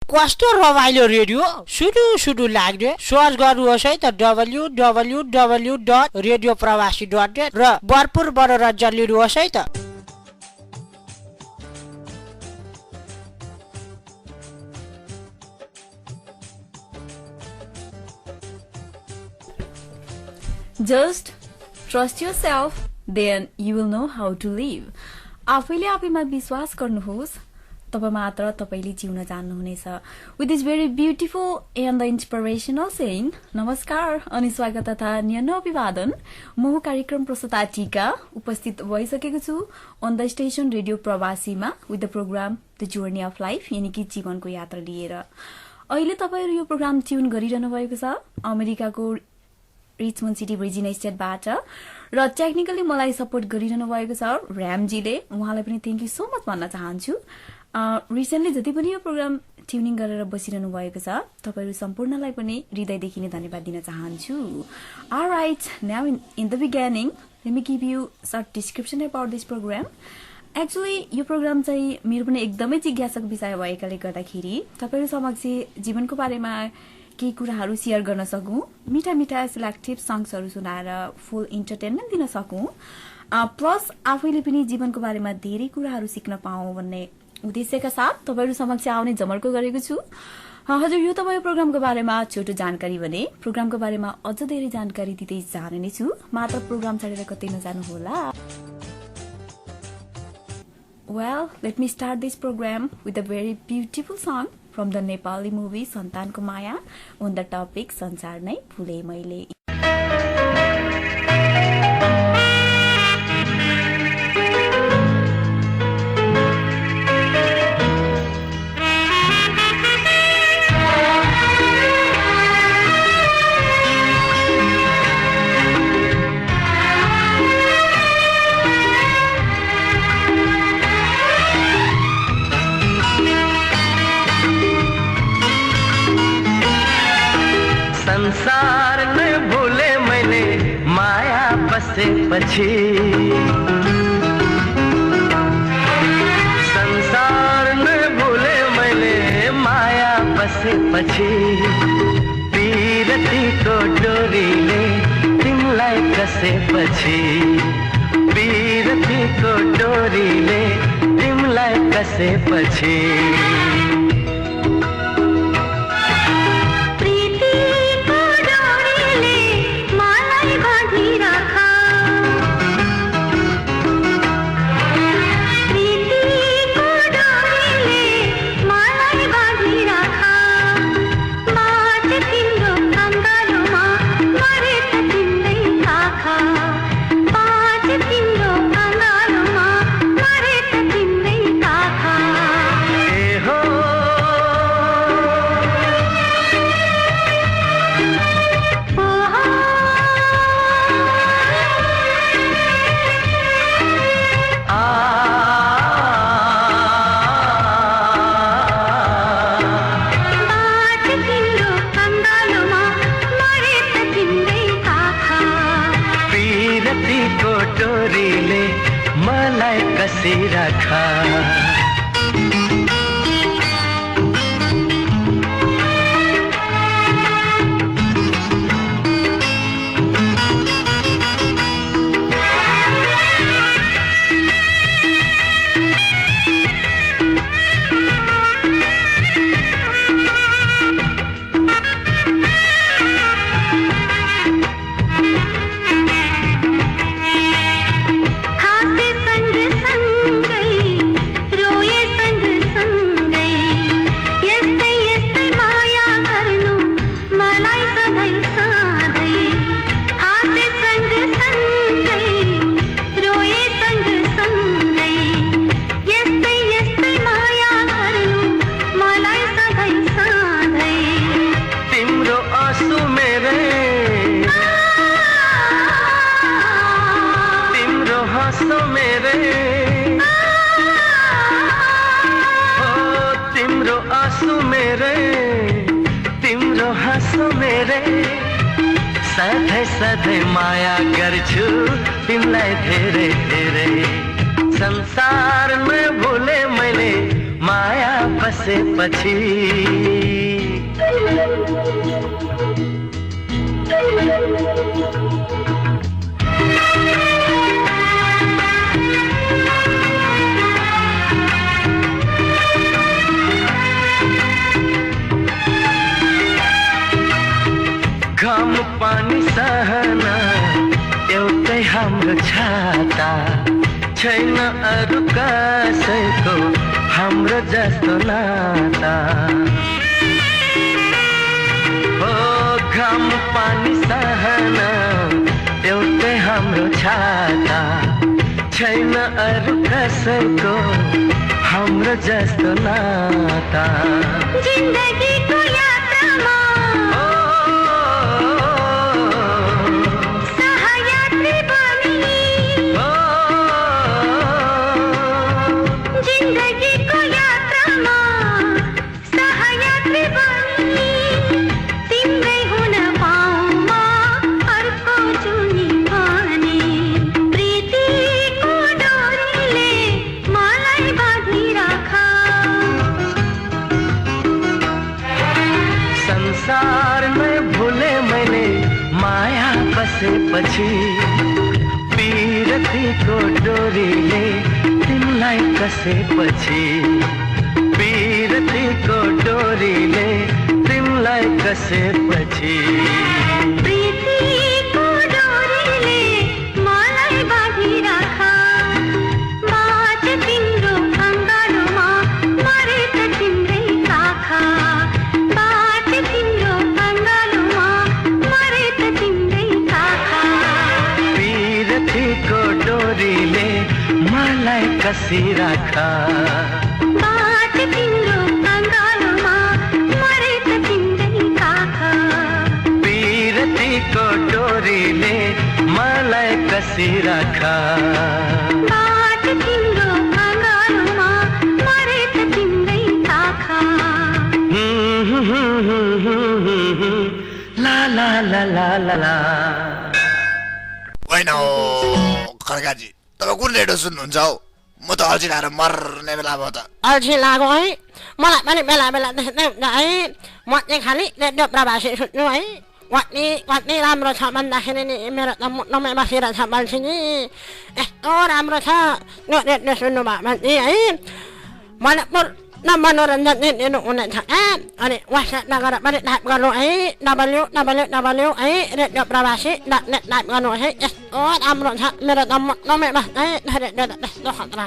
कस्तो रमाइलो रेडियो सुडु लाग्यो सर्च गर्नुहोस् है त www.radiopravaसी.net र भरपुर मनोरञ्जन लिनुहोस् है त। Just trust yourself, then you will know how to live. आफैले आफैमा विश्वास गर्नुहोस्, तब मात्र तपाईले जिउन जान्नुहुनेछ। With this very beautiful and the inspirational saying, नमस्कार अनि स्वागत तथा न्यानो अभिवादन। म कार्यक्रम प्रस्तुता टीका उपस्थित भइसकेको छु on the station रेडियो प्रवासीमा with the program The Journey of Life, यानी कि जीवनको यात्रा लिएर। अहिले तपाईहरु यो प्रोग्राम ट्युन गरिरहनु भएको छ अमेरिकाको रिचमन्ड सिटी भर्जिनिया स्टेटबाट र टेक्निकली मलाई सपोर्ट गरिरहनु भएको छ र्यामजीले। उहाँलाई पनि थ्यांक यू सो मच भन्न चाहन्छु। रिसेन्टली जति पनि यो प्रोग्राम ट्युनिङ गरेर बसिरहनु भएको छ तपाईहरु सम्पूर्णलाई पनि हृदयदेखि नै धन्यवाद दिन चाहन्छु। Alright, now in the beginning, let me give you short description about this program. Actually, यो प्रोग्राम चाहिँ मेरो पनि एकदमै जिज्ञासाको विषय भएकाले गर्दाखेरि तपाईहरु समक्ष जीवनको बारेमा केही कुराहरू शेयर गर्न सकूं, मिठा मिठा सिलेक्टिभ सङ्ग्सहरू सुनाएर फुल इन्टरटेनमेन्ट दिन सकूं, प्लस आफैले पनि जीवनको बारेमा धेरै कुराहरू सिक्न पाऊँ भन्ने उद्देश्यका साथ तपाईहरु समक्ष आउने जमर्को गरेको छु। हजुर, यो तपाईँ प्रोग्रामको बारेमा छोटो जानकारी भने प्रोग्रामको बारेमा अझ धेरै जानकारी दिँदै जाने नै छु, मात्र प्रोग्राम छाडेर कतै नजानु होला। Well, let me start this program with a very beautiful song from the Nepali movie Santanko Maya on the topic संसार नै भुले मैले। संसार में भूले मैंने माया बसे पछि, संसार में भूले मैंने माया बसे पछि, पीरती को डोरीले तिमलाई कसे पछि, पीरती को डोरीले तिमलाई कसे पछि। सधैँ सधैँ माया गर्छु तिमलाई धेरै धेरै, संसार में भूले मैले माया बसेपछि घाम पानी सहन एउटै हाम्रो छाता छैन अरू कसैको हाम्रो जस्तो नाता हो घाम पानी सहन एउटै हाम्रो छाता छैन अरू कसैको हाम्रो जस्तो नाता जिन्दगीको यात्रामा सहयात्री बनी जिन्दगीको यात्रामा सहयात्री बनी तिम्रै हुन पाऊमा अर्को जुनी भने प्रीतिको डोरीले मलाई बाँधिराख संसार में भूले मैंने माया बसेपछि पीरतीको डोरीले तिमीलाई कसेपछि पीरतीको डोरीले तिमीलाई कसेपछि प्रीतिको डोरीले मलाई बाँधिराख बाँच तिम्रो अङ्गालोमा मरे त तिम्रै काखा बाँच तिम्रो अङ्गालोमा मरे त तिम्रै काखा पीरतीको डोरीले मलाई कसिराख बाँच तिम्रो अङ्गालोमा मरे त तिम्रै काखा पीरतीको डोरीले मलाई कसिराख बाँच तिम्रो अङ्गालोमा मरे त तिम्रै काखा ला ला ला ला ला ला होइन हो खड्काजी तपाईँ कुन रेडियो सुन्नुहुन्छ हौ म त अल्छी खाएर मर्ने बेला भयो त अल्छी लाग्यो है मलाई पनि बेला बेला त्यस्तै हुन्छ है म चाहिँ खालि रेडियो प्रवासी सुन्छु है कति कति राम्रो छ भन्दाखेरि नि मेरो त मुटुमै बसिरहेको छ बल्छी नि यस्तो राम्रो छ यो रेडियो सुन्नुभयो भने है मलाई पूर्ण मनोरञ्जन दिनु हुनेछ अनि वाट्सएप नगर पनि टाइप गर्नु है www है रेडियो प्रवासी .net टाइप गर्नु है यस्तो राम्रो छ मेरो त मुटुमै बस्दै रेडियो त त्यस्तो खतरा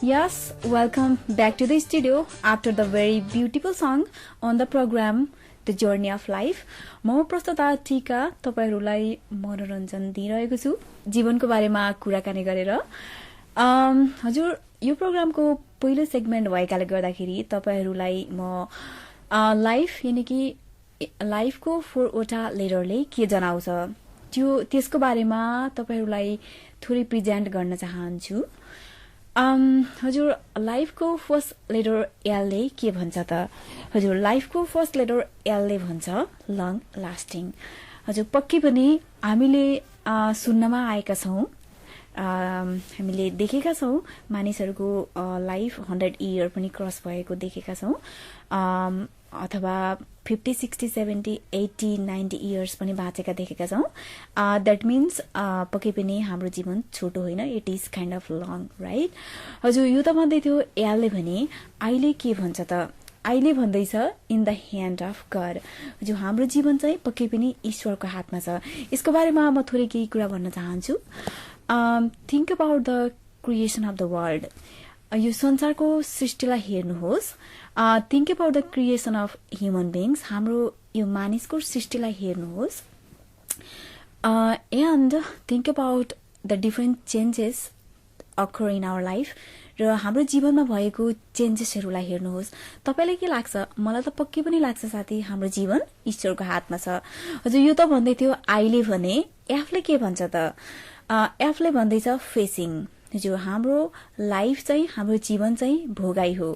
Yes, welcome back to the studio after the very beautiful song on the program The Journey of Life. म प्रस्तुता टीका तपाईहरुलाई मनोरञ्जन दिइरहेको छु जीवनको बारेमा कुराकानी गरेर। हजुर यो प्रोग्रामको पहिलो सेगमेन्ट भएकाले गर्दाखेरि तपाईहरुलाई म लाइफ यानी कि लाइफको 4 वटा लेटरले के जनाउँछ त्यसको बारेमा तपाईहरुलाई थोरै प्रेजेन्ट गर्न चाहन्छु। हजुर लाइफको फर्स्ट लेटर एल ले के भन्छ त हजुर लाइफको फर्स्ट लेटर एल ले भन्छ लङ लास्टिङ। हजुर पक्कै पनि हामीले सुन्नमा आएका छौं हामीले देखेका छौं मानिसहरुको लाइफ 100 इयर पनि क्रस भएको देखेका छौं अथवा 50 60 70 80 90 इयर्स पनि बाँचेका देखेका छौं। दैट मीन्स पक्कै पनि हाम्रो जीवन छोटो होइन it is kind of long right. हजुर यो त भन्दै थियो एलले भने आइले के भन्छ त आइले भन्दैछ in the hand of God. हजुर हाम्रो जीवन चाहिँ पक्कै पनि ईश्वरको हातमा छ। यसको बारेमा म थोरै केही कुरा भन्न चाहन्छु। Think about the creation of the world. यो संसारको सृष्टिलाई हेर्नुहोस्। Think about the creation of human beings. हाम्रो यो मानिसको सृष्टिलाई हेर्नुहोस्। And think about the different changes occur in our life र हाम्रो जीवनमा भएको चेन्जेसहरूलाई हेर्नुहोस्। तपाईलाई के लाग्छ? मलाई त पक्कै पनि लाग्छ साथी हाम्रो जीवन ईश्वरको हातमा छ। हजुर यो त भन्दै थियो आइले भने एफले के भन्छ त एफले भन्दैछ फेसिङ। जो हाम्रो लाइफ चाहिँ हाम्रो जीवन चाहिँ भोगाई हो।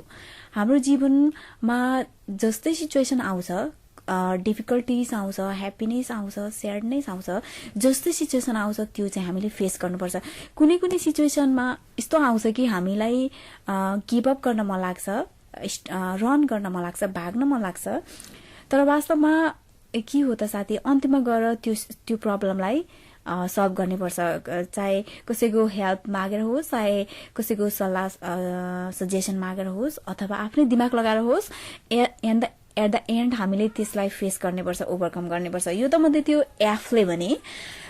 हाम्रो जीवनमा जस्तै सिचुएसन आउँछ डिफिकल्टिज आउँछ, ह्याप्पिनेस आउँछ, स्याडनेस आउँछ, जस्तै सिचुएसन आउँछ त्यो चाहिँ हामीले फेस गर्नुपर्छ। कुनै कुनै सिचुएसनमा यस्तो आउँछ कि हामीलाई गिभअप गर्न मन लाग्छ, रन गर्न मन लाग्छ, भाग्न मन लाग्छ, तर वास्तवमा के हो त साथी, अन्तिममा गएर त्यो प्रब्लमलाई सल्भ गर्नुपर्छ। चाहे कसैको हेल्प मागेर होस्, चाहे कसैको सल्लाह सजेसन मागेर होस्, अथवा आफ्नै दिमाग लगाएर होस्, एट द एन्ड हामीले त्यसलाई फेस गर्नुपर्छ, ओभरकम गर्नुपर्छ। यो त मध्ये त्यो एफले भने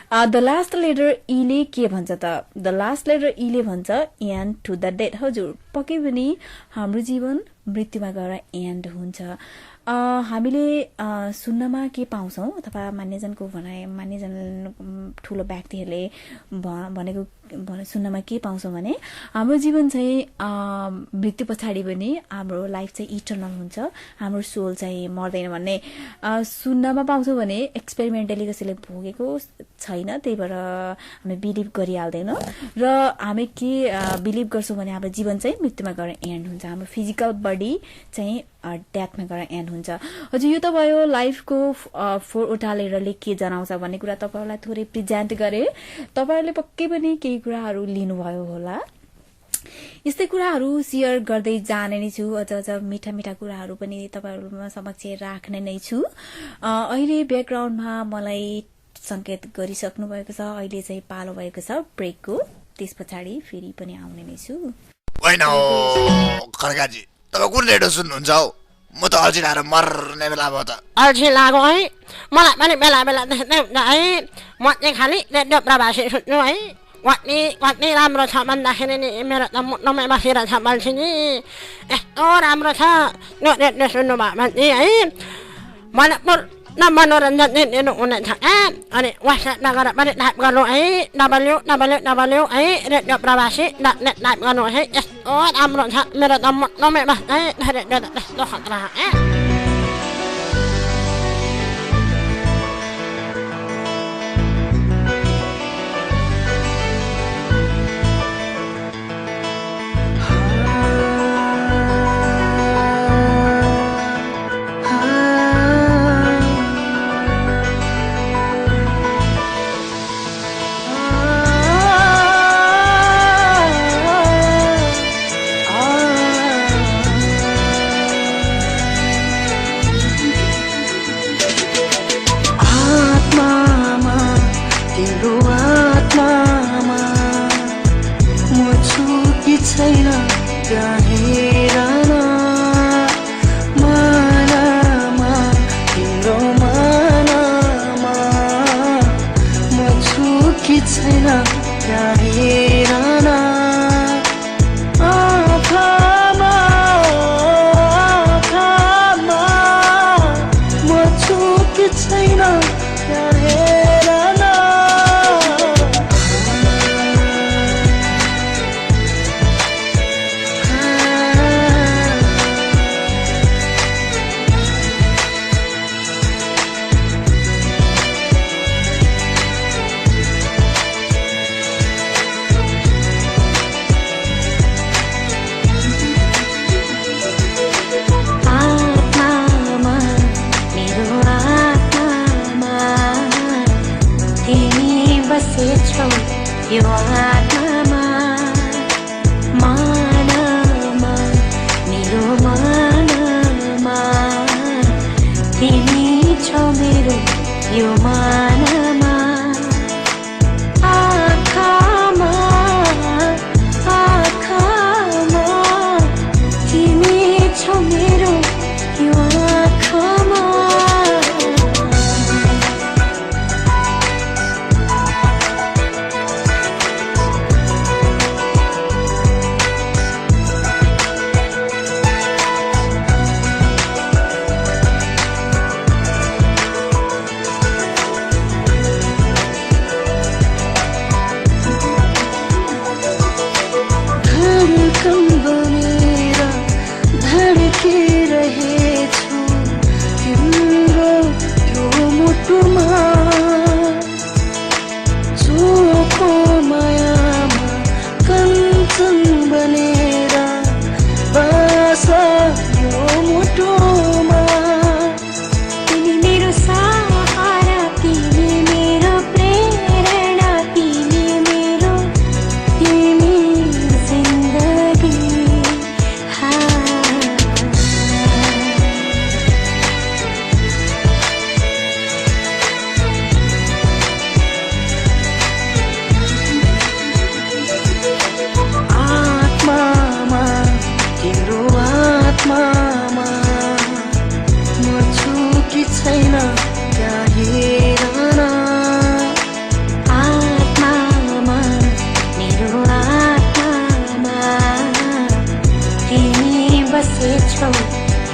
द लास्ट लेटर ईले के भन्छ त? द लास्ट लेटर ईले भन्छ एन्ड टु द डेथ। हजुर, पक्कै पनि हाम्रो जीवन मृत्युमा गएर एन्ड हुन्छ। हामीले सुन्नमा के पाउँछौँ, अथवा मान्यजनको भनाइ, मान्यजन ठुलो व्यक्तिहरूले भनेको सुन्नमा के पाउँछौँ भने हाम्रो जीवन चाहिँ मृत्यु पछाडि पनि हाम्रो लाइफ चाहिँ इटर्नल हुन्छ, हाम्रो सोल चाहिँ मर्दैन भन्ने सुन्नमा पाउँछौँ भने एक्सपेरिमेन्टली कसैले भोगेको छैन, त्यही भएर हामी बिलिभ गरिहाल्दैनौँ। र हामी के बिलिभ गर्छौँ भने हाम्रो जीवन चाहिँ मृत्युमा गएर एन्ड हुन्छ, हाम्रो फिजिकल बडी चाहिँ डेथमा गएर एन्ड हुन्छ। हजुर, यो त भयो लाइफको 4वटा लेटरले के जनाउँछ भन्ने कुरा तपाईँहरूलाई थोरै प्रेजेन्ट गरे। तपाईँहरूले पक्कै पनि केही कुराहरू लिनुभयो होला। यस्तै कुराहरू सेयर गर्दै जाने नै छु, अझ मिठा मिठा कुराहरू पनि तपाईँहरू समक्ष राख्ने नै छु। अहिले ब्याकग्राउन्डमा मलाई सङ्केत गरिसक्नु भएको छ, अहिले चाहिँ पालो भएको छ ब्रेकको, त्यस पछाडि फेरि पनि आउने नै छु। होइन खड्काजी, तपाईँ कुन रेडियो सुन्नुहुन्छ हौ? म त अल्छी लाएर मर्ने बेला भयो त। अल्छी लाग्यो है, मलाई पनि बेला बेला त्यस्तै हुन्छ है। म चाहिँ खालि रेडियो प्रवासी सुन्छु है। कति राम्रो छ भन्दाखेरि नि मेरो त मुटुमै बसिरहेछ बल्छी नि, यस्तो राम्रो छ त्यो रेडियो सुन्नुभयो भने है। मनपुर मनोरञ्जन दिनु हुनेछ अनि वाट्सएपमा गएर पनि टाइप गर्नु है, www है रेडियो प्रवासी .net टाइप गर्नु है। यस्तो राम्रो छ, मेरो त मुटुमै बस्छ है रेडियो त, त्यस्तो खतरा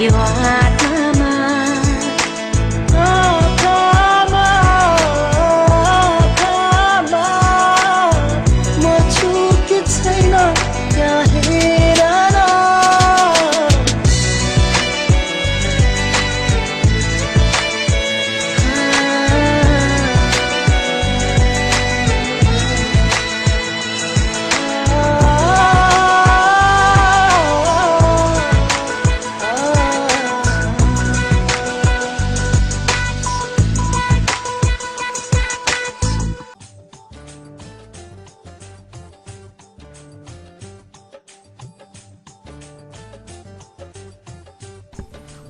यो आत्मामा म छु कि छैन यहाँ हेर न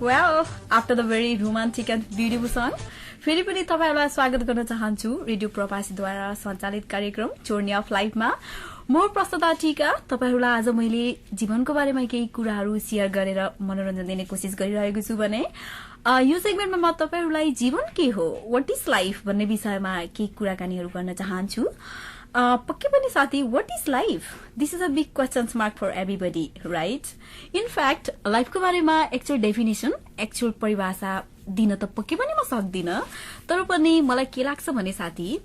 Well, after the very romantic and beautiful song, फेरि पनि तपाईहरुलाई स्वागत गर्न चाहन्छु रेडियो प्रवासीद्वारा सञ्चालित कार्यक्रम जोर्नी अफ लाइफमा। म प्रस्तुता टीका तपाईहरुलाई आज मैले जीवनको बारेमा केही कुराहरू शेयर गरेर मनोरञ्जन दिने कोसिस गरिरहेको छु भने यो सेगमेन्टमा म तपाईहरुलाई जीवन के हो, व्हाट इज लाइफ भन्ने विषयमा केही कुराकानीहरू गर्न चाहन्छु। पक्कै पनि साथी, what is life? This is a big question mark for everybody, right? In fact लाइफको बारेमा एक्चुअल डेफिनेसन, एक्चुअल परिभाषा दिन त पक्कै पनि म सक्दिन, तर पनि मलाई के लाग्छ भने साथी,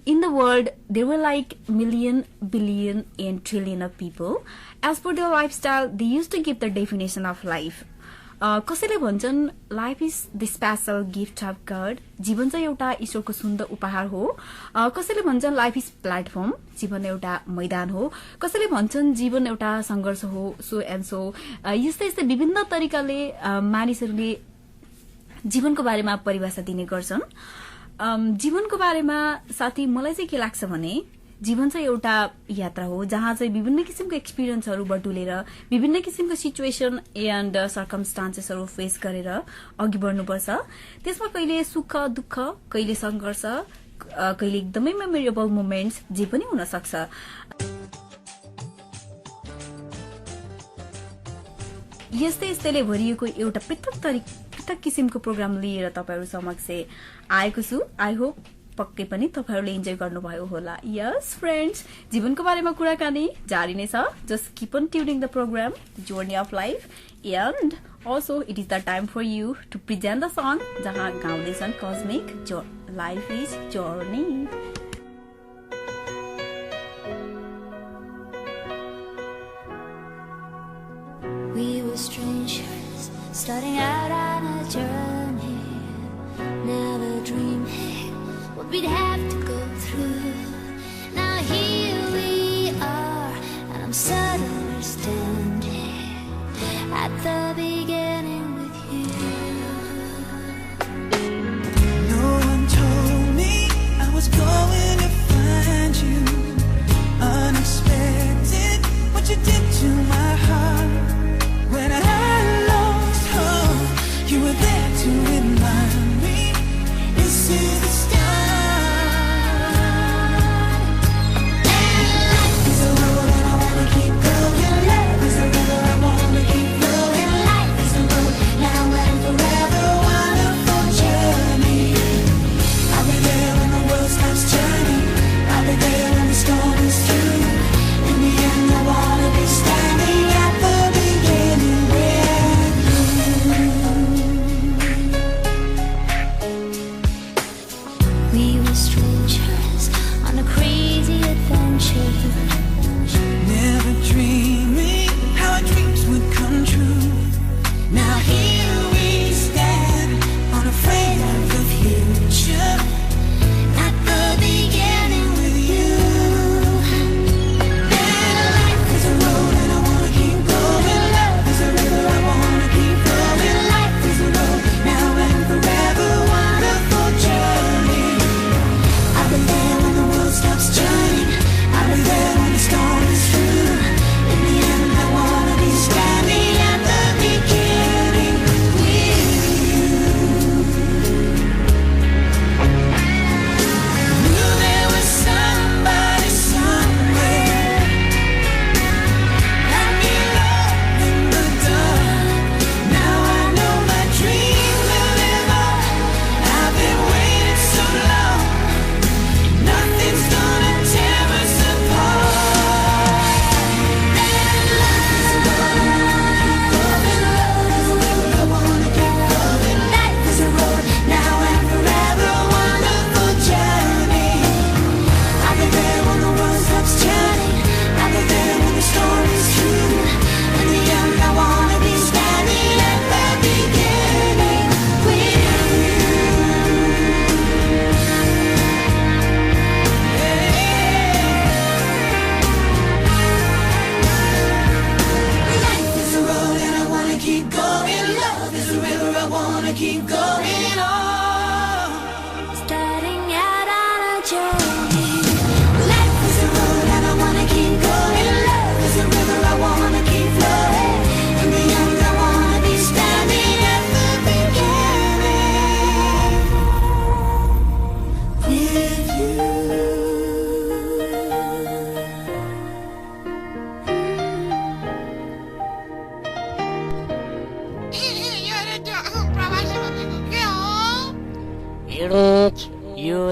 in the world there were like million, billion and trillion of people. As per their lifestyle, they used to give the definition of life. कसैले भन्छन् life is the special gift of God, जीवन चाहिँ एउटा ईश्वरको सुन्दर उपहार हो। कसैले भन्छन् लाइफ इज प्लेटफर्म, जीवन एउटा मैदान हो। कसैले भन्छन् जीवन एउटा संघर्ष हो, सो एन्ड सो। यस्तै यस्तै विभिन्न तरिकाले मानिसहरूले जीवनको बारेमा परिभाषा दिने गर्छन्। जीवनको बारेमा साथी मलाई चाहिँ के लाग्छ भने जीवन चाहिँ एउटा यात्रा हो जहाँ चाहिँ विभिन्न किसिमको एक्सपिरियन्सहरू बटुलेर विभिन्न किसिमको सिचुएसन एन्ड सर्कमस्टान्सेसहरू फेस गरेर अघि बढ्नुपर्छ। त्यसमा कहिले सुख दुःख, कहिले संघर्ष, कहिले एकदमै मेमोरेबल मोमेन्ट्स जे पनि हुन सक्छ। यस्तै यस्तैले भरिएको एउटा पृथक किसिमको प्रोग्राम लिएर तपाईहरु समक्ष आएको छु। आई होप पक्कै पनि तपाईहरुले इन्जोय गर्नुभयो होला। यस फ्रेन्ड्स, जीवनको बारेमा कुराकानी जारी नै छ। Just keep on tuning the programme journey of life and also it is the time for you to present the song जहाँ गाउँदैछन् cosmic life is journey. We were strangers, starting out on a journey. Never dreaming what we'd have to go through. Now here we are, and I'm suddenly standing at the beginning with you. No one told me I was going to find you. Unexpected, what you did to my heart when I lost hope.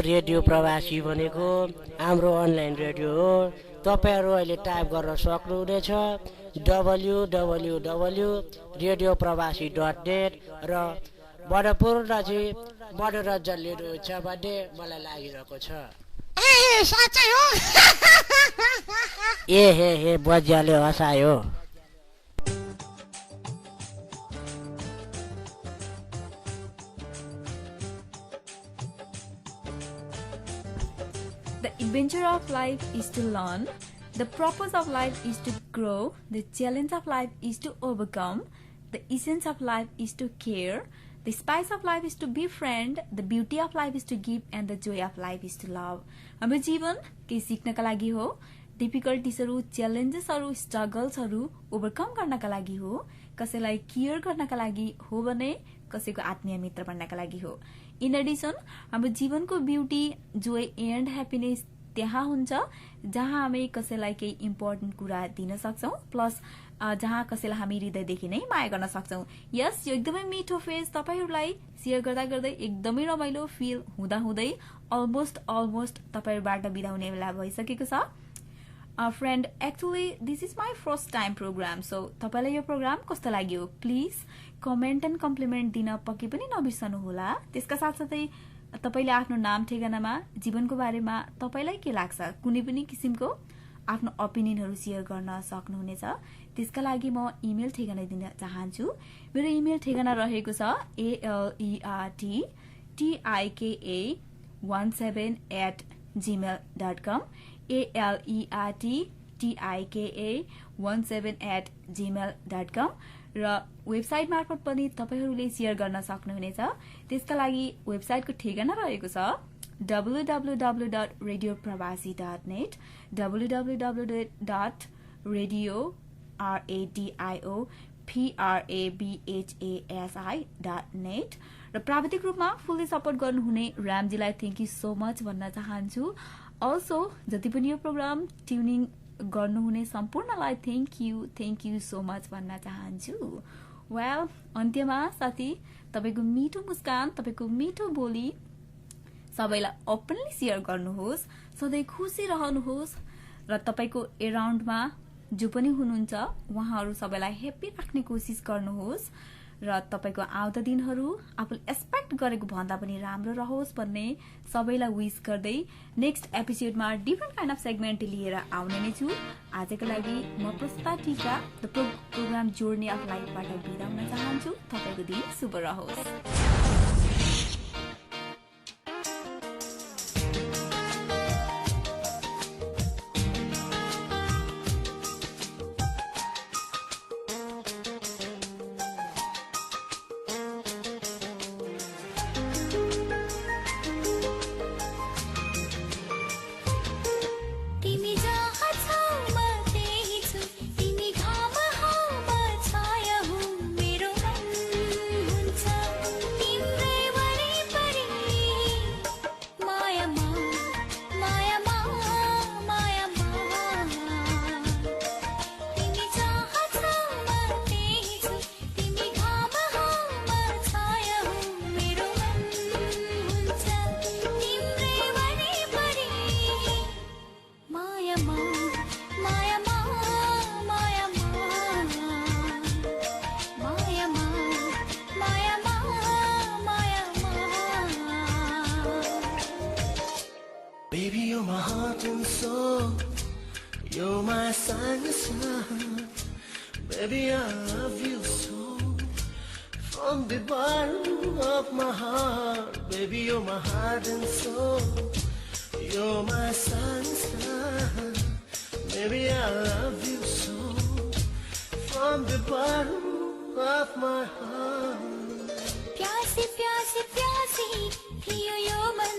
Radio प्रवासी भनेको हाम्रो online radio हो। तपाईहरु अहिले type गर्न सक्नुहुनेछ www.radiopravasi.net र बडपूर्ण चाहिँ मनोरञ्जन लिनुहुन्छ भन्ने मलाई लागिरहेको छ। साँच्चै हो ए हे बज्याले हँसायो। The adventure of life is to learn. The purpose of life is to grow. The challenge of life is to overcome. The essence of life is to care. The spice of life is to befriend. The beauty of life is to give. And the joy of life is to love. हाम्रो जीवन केही सिक्नका लागि हो, डिफिकल्टिजहरू, च्यालेन्जेसहरू, स्ट्रगल्सहरू overcome गर्नका लागि हो, कसैलाई केयर गर्नका लागि हो भने कसैको आत्मीय मित्र बन्नका लागि हो। इन एडिसन हाम्रो जीवनको ब्युटी, जोय एन्ड ह्याप्पिनेस त्यहाँ हुन्छ जहाँ हामी कसैलाई केही इम्पोर्टेन्ट कुरा दिन सक्छौं, प्लस जहाँ कसैलाई हामी हृदयदेखि नै माया गर्न सक्छौं। यस, यो एकदमै मिठो फेज तपाईहरुलाई शेयर गर्दा गर्दै एकदमै रमाइलो फिल हुँदा हुँदै अलमोस्ट तपाईहरुबाट बिदा हुने बेला भइसकेको छ। Friend, actually this is my first time programme, so तपाईलाई यो प्रोग्राम कस्तो लाग्यो प्लिज कमेन्ट एन्ड कम्प्लिमेन्ट दिन पक्कै पनि नबिर्सनु होला। त्यसका साथसाथै तपाईले आफ्नो नाम ठेगानामा जीवनको बारेमा तपाईलाई के लाग्छ कुनै पनि किसिमको आफ्नो ओपिनियनहरु शेयर गर्न सक्नुहुनेछ। त्यसका लागि म इमेल ठेगाना दिन चाहन्छु। मेरो इमेल ठेगाना रहेको छ alertika17@gmail.com alertika17@gmail.com र वेबसाइट मार्फत पनि तपाईहरुले शेयर गर्न सक्नुहुनेछ। त्यसका लागि वेबसाइटको ठेगाना रहेको छ www.radiopravasi.net www.radiopravasi.net र प्राविधिक रूपमा फुल्ली सपोर्ट गर्नुहुने रामजीलाई थ्याङ्क यू सो मच भन्न चाहन्छु। अल्सो जति पनि यो प्रोग्राम ट्युनिङ गर्नुहुने सम्पूर्णलाई थ्याङ्क यू सो मच भन्न चाहन्छु। वेल, अन्त्यमा साथी तपाईको मिठो मुस्कान, तपाईको मिठो बोली सबैलाई ओपनली शेयर गर्नुहोस्, सधैँ खुसी रहनुहोस् र तपाईको एराउन्डमा जो पनि हुनुहुन्छ उहाँहरू सबैलाई ह्याप्पी राख्ने कोसिस गर्नुहोस् र तपाईको आउँदा दिनहरू आफूले एक्सपेक्ट गरेको भन्दा पनि राम्रो रहोस् भन्ने सबैलाई विश गर्दै नेक्स्ट एपिसोडमा डिफ्रेन्ट काइन्ड अफ सेगमेन्ट लिएर आउने नै छु। आजको लागि म प्रस्ता टीका द प्रोग्राम जर्नी अफ लाइफबाट बिदा हुन चाहन्छु। तपाईको दिन शुभ रहोस्। Baby, you're my heart and soul. You're my sunshine. Baby, I love you so. From the bottom of my heart. Baby, you're my heart and soul. You're my sunshine. Baby, I love you so. From the bottom of my heart. प्यासी प्यासी प्यासी थियो यो मन